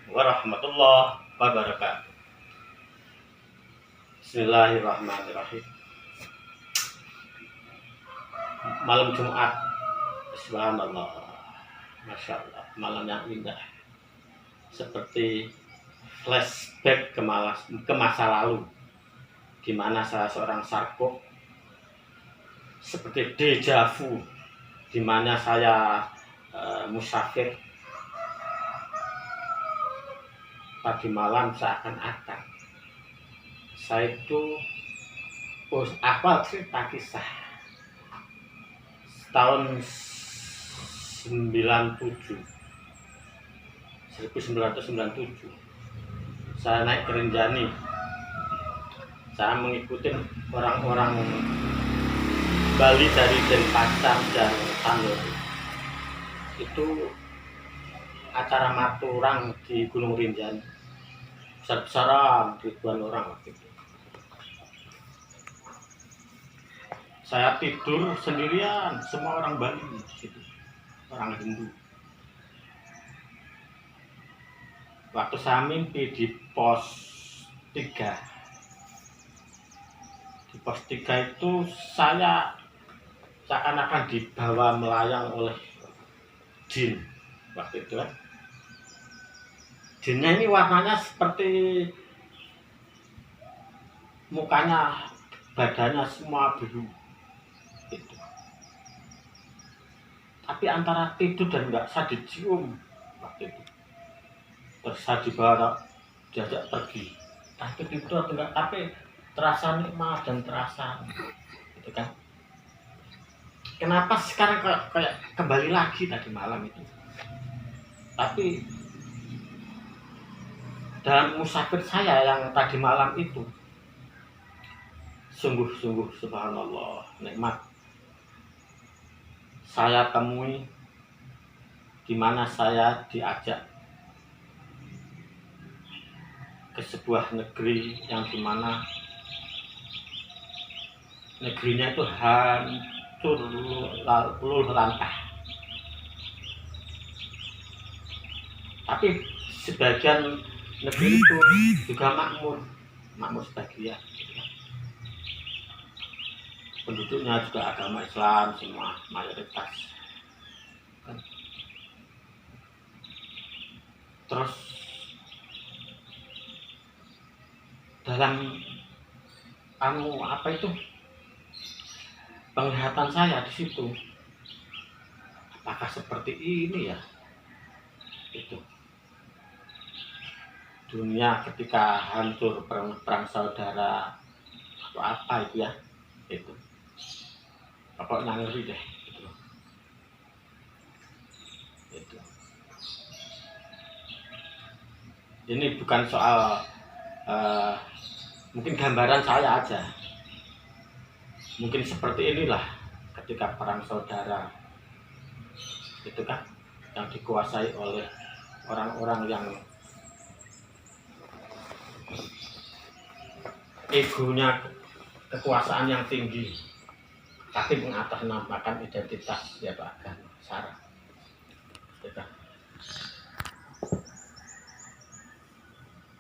warahmatullahi wabarakatuh. Bismillahirrahmanirrahim. Malam Jumat, subhanallah, masya Allah, malam yang indah, seperti flashback ke masa lalu, di mana saya seorang sarkop, seperti deja vu, di mana saya musafir. Tadi malam seakan-akan saya itu hafal cerita kisah tahun 1997 saya naik ke Rinjani. Saya mengikuti orang-orang Bali dari Denpasar dan Sanur. Itu acara maturang di Gunung Rinjani, besar-besaran, ribuan orang waktu itu. Saya tidur sendirian, semua orang Bali di situ, orang Hindu. Waktu saya mimpi di pos 3. Di pos 3 itu saya seakan-akan dibawa melayang oleh jin waktu itu kan. Jinnya ini warnanya seperti mukanya, badannya semua biru gitu. Tapi antara tidur dan nggak bisa dicium waktu itu. Terus saya dibawa, diajak pergi. Tapi tidur atau enggak, tapi terasa nikmat dan terasa gitu kan. Kenapa sekarang kayak kembali lagi tadi malam itu? Tapi dalam musafir saya yang tadi malam itu, sungguh-sungguh subhanallah nikmat. Saya temui di mana saya diajak ke sebuah negeri yang dimana negerinya itu hancur luluh lantah. Tapi sebagian negeri itu juga makmur sebagian. Penduduknya juga agama Islam semua, mayoritas. Terus dalam penglihatan saya di situ, apakah seperti ini ya? Itu dunia ketika hancur perang saudara atau apa itu ya, itu pokoknya ngeri deh itu. Ini bukan soal mungkin gambaran saya aja, mungkin seperti inilah ketika perang saudara itu kan, yang dikuasai oleh orang-orang yang egonya kekuasaan yang tinggi, tapi mengatasnamakan identitas yaitu agama, syarat.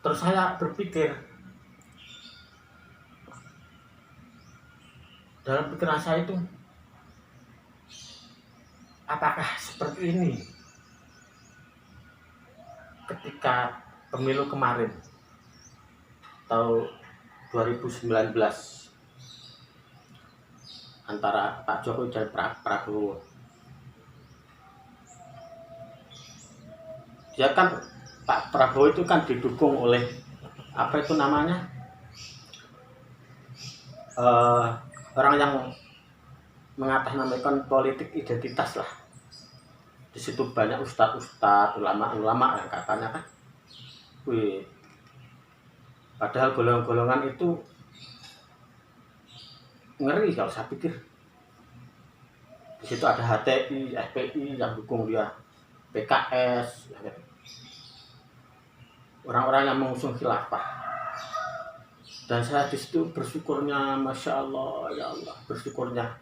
Terus saya berpikir, dalam pikiran saya itu, apakah seperti ini ketika pemilu kemarin tahun 2019 antara Pak Jokowi dan Prabowo. Dia kan, Pak Prabowo itu kan didukung oleh apa itu namanya, orang yang mengatasnamakan politik identitas lah. Di situ banyak ustadz, ulama-ulama yang katanya kan, padahal golongan-golongan itu ngeri kalau saya pikir. Di situ ada HTI, FPI yang dukung dia, PKS, orang-orang yang mengusung khilafah. Dan saya di situ bersyukurnya, masya Allah, ya Allah, bersyukurnya.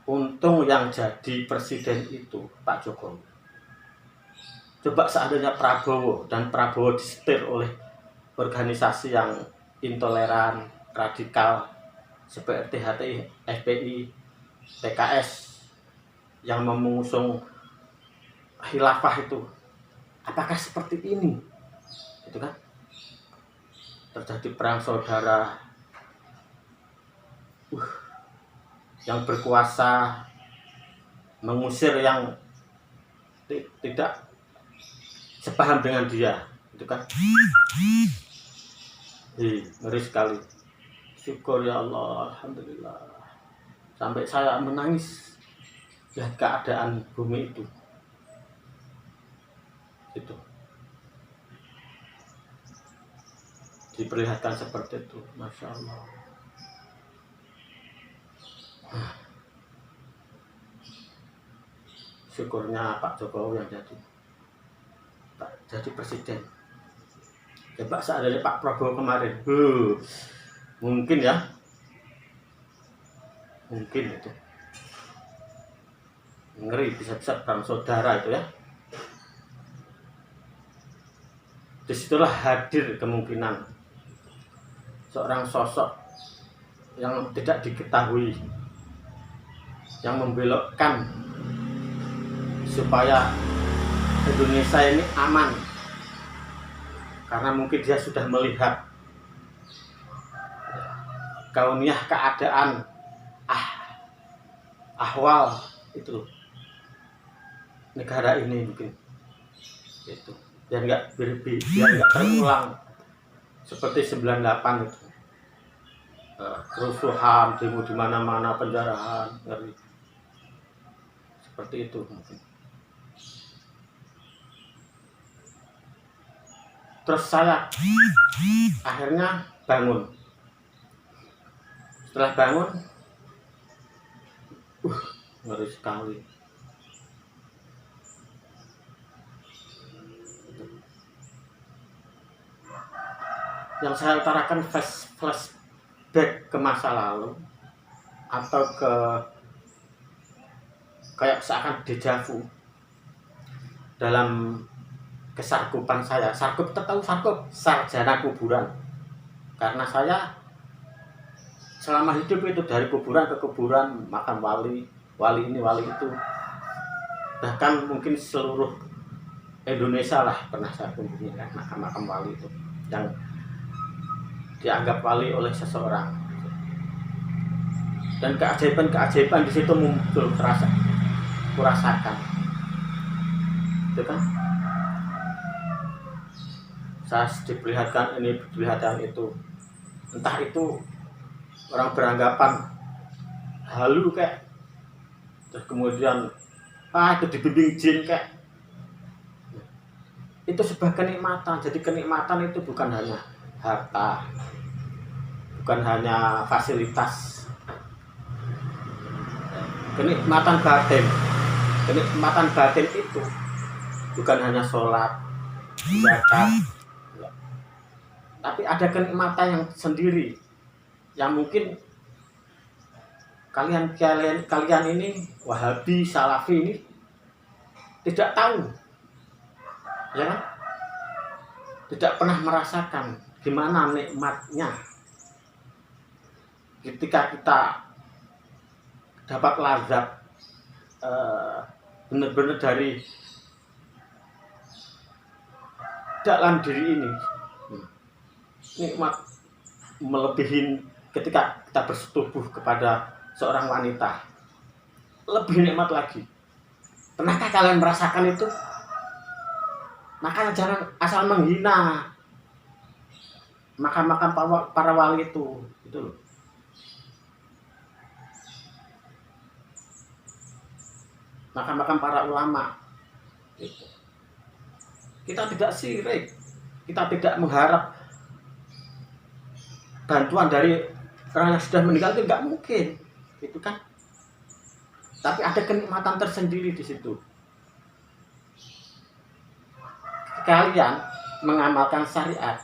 Untung yang jadi presiden itu Pak Jokowi. Coba seandainya Prabowo dan Prabowo disetir oleh organisasi yang intoleran, radikal seperti HTI, FPI, PKS yang mengusung khilafah itu, apakah seperti ini? Itu kan terjadi perang saudara, yang berkuasa mengusir yang tidak sepaham dengan dia, itu kan ngeri sekali. Syukur ya Allah, alhamdulillah, sampai saya menangis lihat keadaan bumi itu diperlihatkan seperti itu. Masya Allah. Syukurnya Pak Jokowi yang jadi presiden. Coba seandainya Pak Prabowo kemarin, mungkin ya, mungkin itu ngeri, bisa-bisa perang saudara itu ya. Disitulah hadir kemungkinan seorang sosok yang tidak diketahui, yang membelokkan supaya Indonesia ini aman, karena mungkin dia sudah melihat kauniyah keadaan ahwal itu negara ini, mungkin itu biar nggak terulang seperti 98 itu, kerusuhan, demo di mana-mana, penjarahan, ngeri seperti itu mungkin. Terus saya akhirnya bangun. Setelah bangun, ngeri sekali. Yang saya utarakan flashback ke masa lalu, atau kayak seakan dejavu dalam kesarkupan saya. Sarkup, tahu sarkup, sarjana kuburan. Karena saya selama hidup itu dari kuburan ke kuburan, makan wali ini, wali itu. Bahkan mungkin seluruh Indonesia lah pernah saya kunjungi kan, makam-makam wali itu yang dianggap wali oleh seseorang. Dan keajaiban-keajaiban di situ muncul, kurasakan. Itu kan? Saya diperlihatkan ini, diperlihatkan itu. Entah itu orang beranggapan halu kayak, terus kemudian itu dibimbing jin kayak. Itu sebuah kenikmatan. Jadi kenikmatan itu bukan hanya harta, bukan hanya fasilitas. Kenikmatan batin itu bukan hanya sholat, zakat, tapi ada kenikmatan yang sendiri yang mungkin kalian ini Wahabi, Salafi ini tidak tahu, ya kan? Tidak pernah merasakan gimana nikmatnya ketika kita dapat lazat benar-benar dari dalam diri ini. Nikmat melebihi ketika kita bersetubuh kepada seorang wanita, lebih nikmat lagi. Pernahkah kalian merasakan itu? Makanya jangan asal menghina makam-makam para wali itu loh. Makam-makam para ulama itu. Kita tidak sirik, kita tidak mengharap bantuan dari orang yang sudah meninggal, itu nggak mungkin, itu kan. Tapi ada kenikmatan tersendiri di situ. Kalian mengamalkan syariat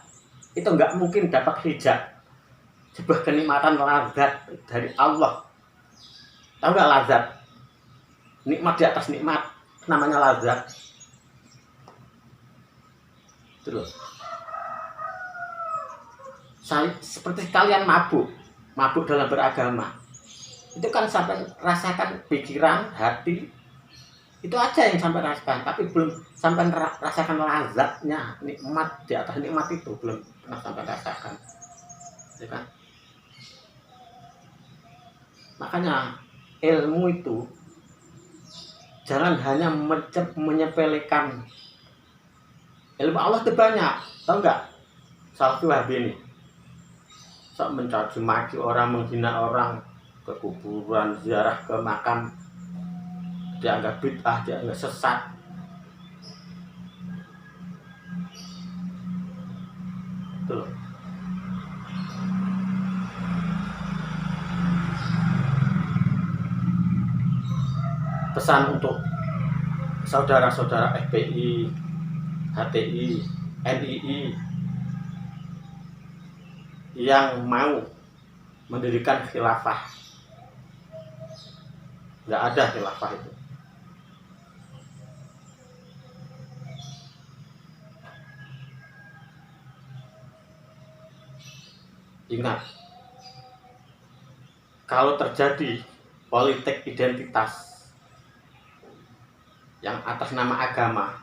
itu nggak mungkin dapat hijab, sebuah kenikmatan lazat dari Allah. Tahu nggak lazat? Nikmat di atas nikmat, namanya lazat. Itu loh. Seperti kalian mabuk dalam beragama. Itu kan sampai rasakan pikiran, hati, itu aja yang sampai rasakan, tapi belum sampai rasakan lazatnya, nikmat di atas nikmat itu belum pernah sampai rasakan, ya kan? Makanya ilmu itu jangan hanya menyepelekan. Ilmu Allah itu banyak, tahu nggak? Salafi Wahabi ini sok mencaci maki orang, menghina orang, ke kuburan, ziarah ke makam, dianggap bid'ah, dianggap sesat. Itu loh. Pesan untuk saudara-saudara FPI, HTI, NII yang mau mendirikan khilafah. Nggak ada khilafah itu. Ingat, kalau terjadi politik identitas yang atas nama agama,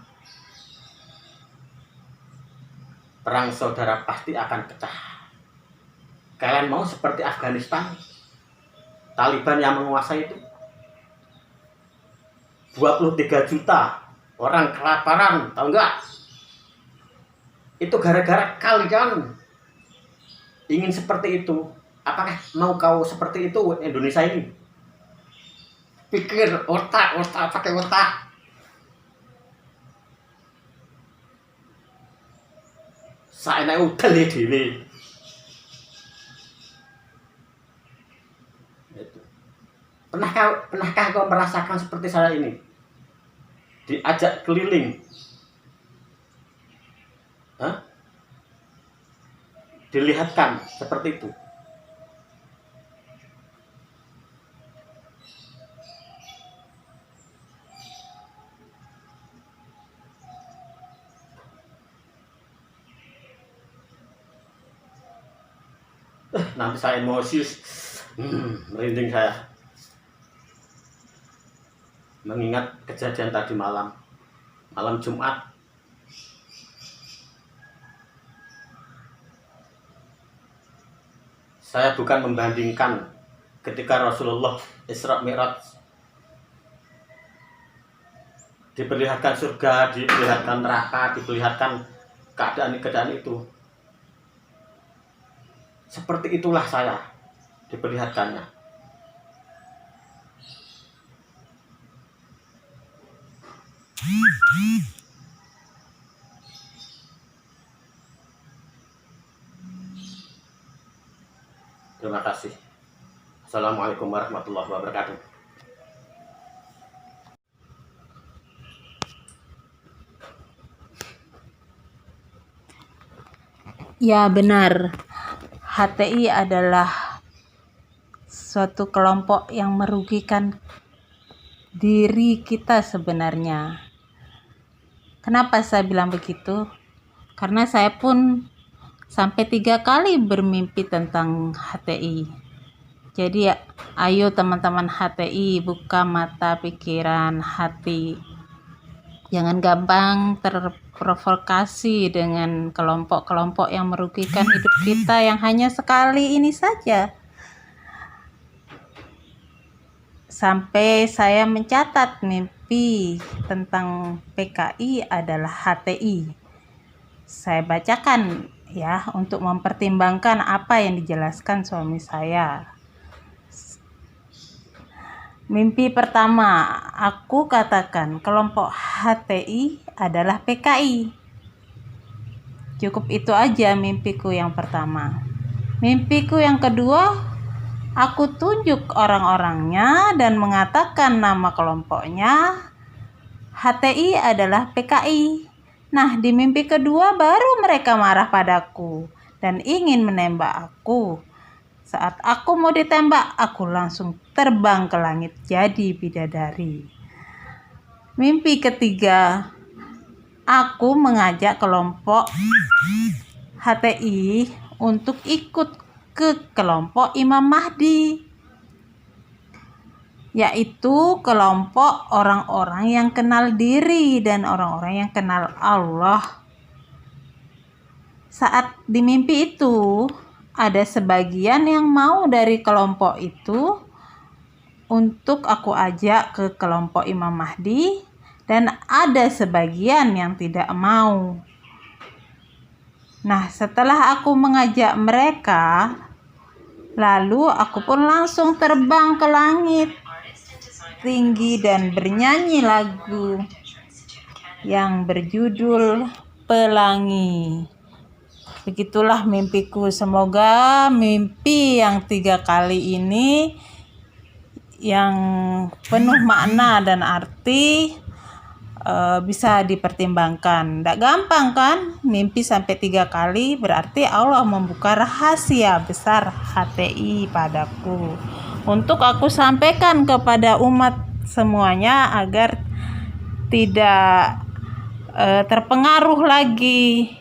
perang saudara pasti akan pecah. Kalian mau seperti Afghanistan, Taliban yang menguasai itu, 23 juta orang kelaparan, tahu nggak? Itu gara-gara kalian ingin seperti itu. Apakah mau kau seperti itu Indonesia ini? Pikir, otak, pakai otak. Saya udah dhewe. Pernahkah kau merasakan seperti saya ini? Diajak keliling, dilihatkan seperti itu. Nanti saya emosi, merinding saya mengingat kejadian tadi malam Jumat. Saya bukan membandingkan ketika Rasulullah Isra Mi'raj, diperlihatkan surga, diperlihatkan neraka, diperlihatkan keadaan itu. Seperti itulah saya diperlihatkannya. Terima kasih. Assalamualaikum warahmatullahi wabarakatuh. Ya benar, HTI adalah suatu kelompok yang merugikan diri kita sebenarnya. Kenapa saya bilang begitu? Karena saya pun sampai 3 kali bermimpi tentang HTI. Jadi ayo teman-teman HTI, buka mata pikiran hati. Jangan gampang terprovokasi dengan kelompok-kelompok yang merugikan hidup kita yang hanya sekali ini saja. Sampai saya mencatat mimpi tentang PKI adalah HTI. Saya bacakan ya untuk mempertimbangkan apa yang dijelaskan suami saya. Mimpi pertama, aku katakan kelompok HTI adalah PKI. Cukup itu aja mimpiku yang pertama. Mimpiku yang kedua, aku tunjuk orang-orangnya dan mengatakan nama kelompoknya HTI adalah PKI. Nah, di mimpi kedua baru mereka marah padaku dan ingin menembak aku. Saat aku mau ditembak, aku langsung terbang ke langit jadi bidadari. Mimpi ketiga, aku mengajak kelompok HTI untuk ikut ke kelompok Imam Mahdi, yaitu kelompok orang-orang yang kenal diri dan orang-orang yang kenal Allah. Saat di mimpi itu, ada sebagian yang mau dari kelompok itu untuk aku ajak ke kelompok Imam Mahdi, dan ada sebagian yang tidak mau. Nah, setelah aku mengajak mereka, lalu aku pun langsung terbang ke langit tinggi dan bernyanyi lagu yang berjudul Pelangi. Begitulah mimpiku. Semoga mimpi yang 3 kali ini yang penuh makna dan arti bisa dipertimbangkan. Tidak gampang kan mimpi sampai 3 kali, berarti Allah membuka rahasia besar HTI padaku untuk aku sampaikan kepada umat semuanya agar tidak terpengaruh lagi,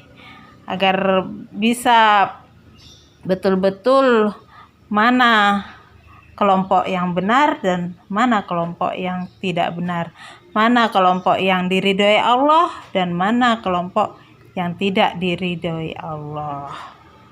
agar bisa betul-betul mana kelompok yang benar dan mana kelompok yang tidak benar, mana kelompok yang diridhoi Allah dan mana kelompok yang tidak diridhoi Allah.